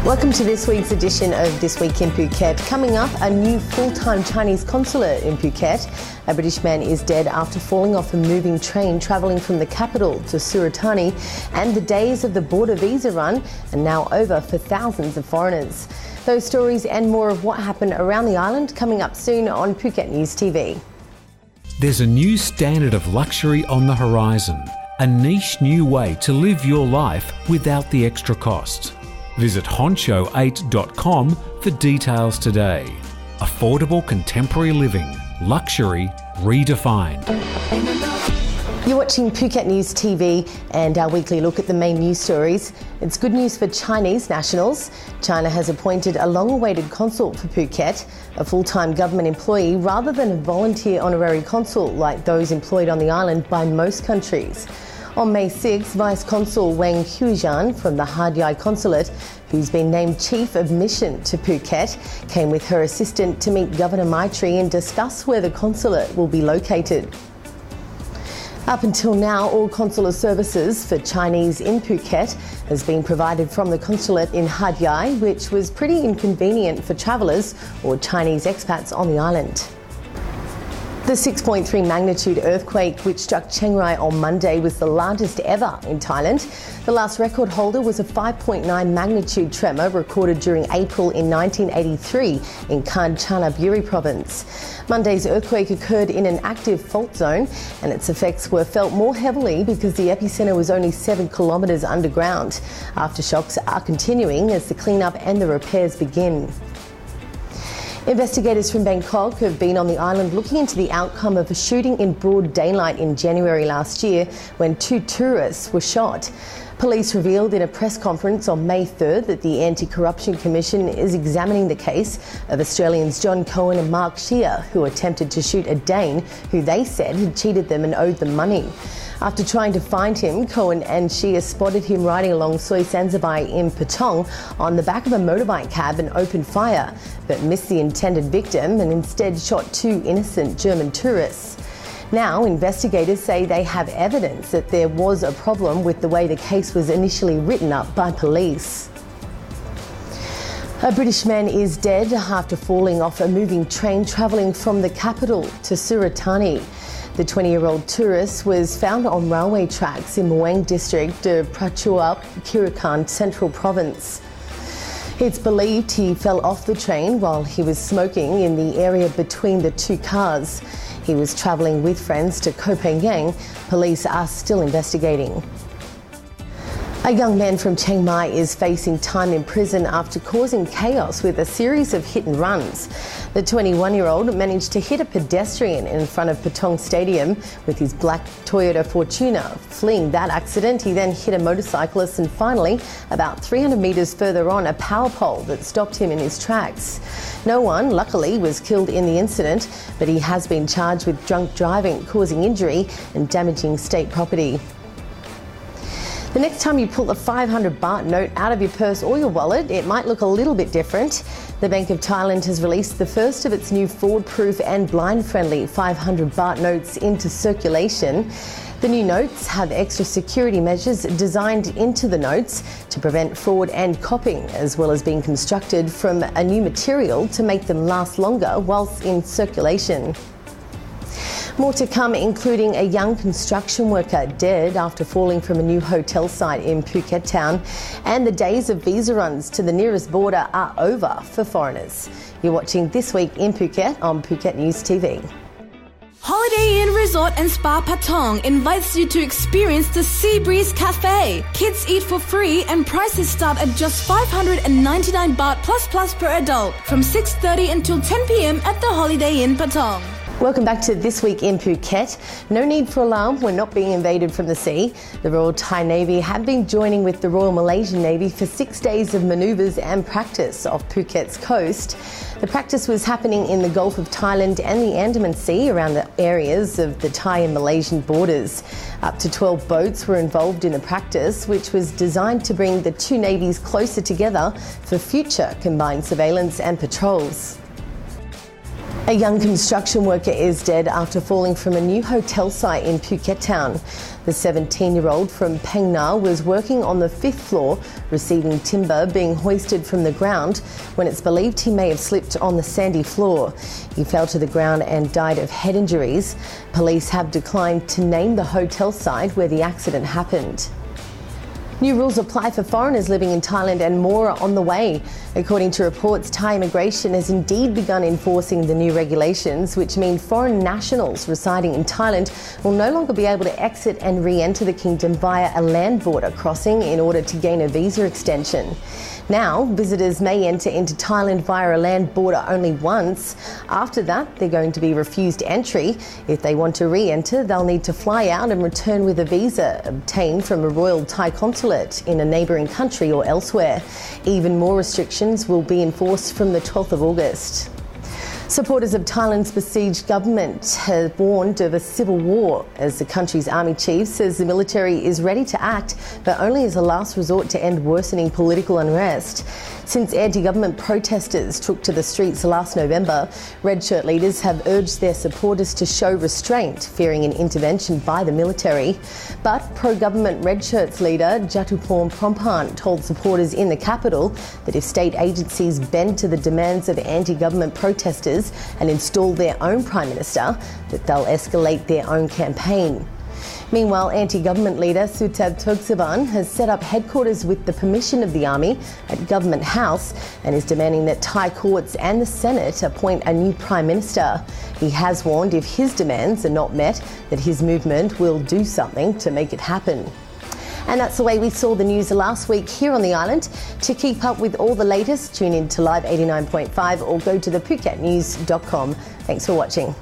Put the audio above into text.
Welcome to this week's edition of This Week in Phuket. Coming up, a new full-time Chinese consulate in Phuket. A British man is dead after falling off a moving train travelling from the capital to Suratani, and the days of the border visa run are now over for thousands of foreigners. Those stories and more of what happened around the island coming up soon on Phuket News TV. There's a new standard of luxury on the horizon, a niche new way to live your life without the extra costs. Visit Honsho8.com for details today. Affordable contemporary living, luxury redefined. You're watching Phuket News TV and our weekly look at the main news stories. It's good news for Chinese nationals. China has appointed a long-awaited consul for Phuket, a full-time government employee rather than a volunteer honorary consul like those employed on the island by most countries. On May 6, Vice Consul Wang Huijan from the Hat Yai Consulate, who's been named Chief of Mission to Phuket, came with her assistant to meet Governor Maitri and discuss where the consulate will be located. Up until now, all consular services for Chinese in Phuket has been provided from the consulate in Hat Yai, which was pretty inconvenient for travellers or Chinese expats on the island. The 6.3 magnitude earthquake which struck Chiang Rai on Monday was the largest ever in Thailand. The last record holder was a 5.9 magnitude tremor recorded during April in 1983 in Kanchanaburi province. Monday's earthquake occurred in an active fault zone, and its effects were felt more heavily because the epicentre was only 7 kilometres underground. Aftershocks are continuing as the cleanup and the repairs begin. Investigators from Bangkok have been on the island looking into the outcome of a shooting in broad daylight in January last year when 2 tourists were shot. Police revealed in a press conference on May 3rd that the Anti-Corruption Commission is examining the case of Australians John Cohen and Mark Shear, who attempted to shoot a Dane who they said had cheated them and owed them money. After trying to find him, Cohen and Shear spotted him riding along Soi Sansabai in Patong on the back of a motorbike cab and opened fire, but missed the intended victim and instead shot 2 innocent German tourists. Now, investigators say they have evidence that there was a problem with the way the case was initially written up by police. A British man is dead after falling off a moving train travelling from the capital to Suratani. The 20-year-old tourist was found on railway tracks in Muang district of Prachuap Khiri Khan Central Province. It's believed he fell off the train while he was smoking in the area between the 2 cars. He was travelling with friends to Koh Phangan. Police are still investigating. A young man from Chiang Mai is facing time in prison after causing chaos with a series of hit and runs. The 21-year-old managed to hit a pedestrian in front of Patong Stadium with his black Toyota Fortuner. Fleeing that accident, he then hit a motorcyclist and finally, about 300 metres further on, a power pole that stopped him in his tracks. No one, luckily, was killed in the incident, but he has been charged with drunk driving, causing injury and damaging state property. The next time you pull a 500 baht note out of your purse or your wallet, it might look a little bit different. The Bank of Thailand has released the first of its new fraud-proof and blind-friendly 500 baht notes into circulation. The new notes have extra security measures designed into the notes to prevent fraud and copying, as well as being constructed from a new material to make them last longer whilst in circulation. More to come, including a young construction worker dead after falling from a new hotel site in Phuket town, and the days of visa runs to the nearest border are over for foreigners. You're watching This Week in Phuket on Phuket News TV. Holiday Inn Resort and Spa Patong invites you to experience the Sea Breeze Cafe. Kids eat for free and prices start at just 599 baht plus per adult from 6:30 until 10 p.m. at the Holiday Inn Patong. Welcome back to This Week in Phuket. No need for alarm, we're not being invaded from the sea. The Royal Thai Navy have been joining with the Royal Malaysian Navy for 6 days of manoeuvres and practice off Phuket's coast. The practice was happening in the Gulf of Thailand and the Andaman Sea around the areas of the Thai and Malaysian borders. Up to 12 boats were involved in the practice, which was designed to bring the 2 navies closer together for future combined surveillance and patrols. A young construction worker is dead after falling from a new hotel site in Phuket town. The 17-year-old from Phang Nga was working on the 5th floor, receiving timber being hoisted from the ground when it's believed he may have slipped on the sandy floor. He fell to the ground and died of head injuries. Police have declined to name the hotel site where the accident happened. New rules apply for foreigners living in Thailand and more are on the way. According to reports, Thai immigration has indeed begun enforcing the new regulations, which mean foreign nationals residing in Thailand will no longer be able to exit and re-enter the kingdom via a land border crossing in order to gain a visa extension. Now, visitors may enter into Thailand via a land border only once. After that, they're going to be refused entry. If they want to re-enter, they'll need to fly out and return with a visa obtained from a Royal Thai consulate in a neighbouring country or elsewhere. Even more restrictions will be enforced from the 12th of August. Supporters of Thailand's besieged government have warned of a civil war as the country's army chief says the military is ready to act, but only as a last resort to end worsening political unrest. Since anti-government protesters took to the streets last November, red shirt leaders have urged their supporters to show restraint, fearing an intervention by the military. But pro-government red shirts leader Jatuporn Prompan told supporters in the capital that if state agencies bend to the demands of anti-government protesters and install their own prime minister, that they'll escalate their own campaign. Meanwhile, anti-government leader Suthep Thaugsuban has set up headquarters with the permission of the army at Government House and is demanding that Thai courts and the Senate appoint a new Prime Minister. He has warned if his demands are not met, that his movement will do something to make it happen. And that's the way we saw the news last week here on the island. To keep up with all the latest, tune in to Live 89.5 or go to thephuket news.com. Thanks for watching.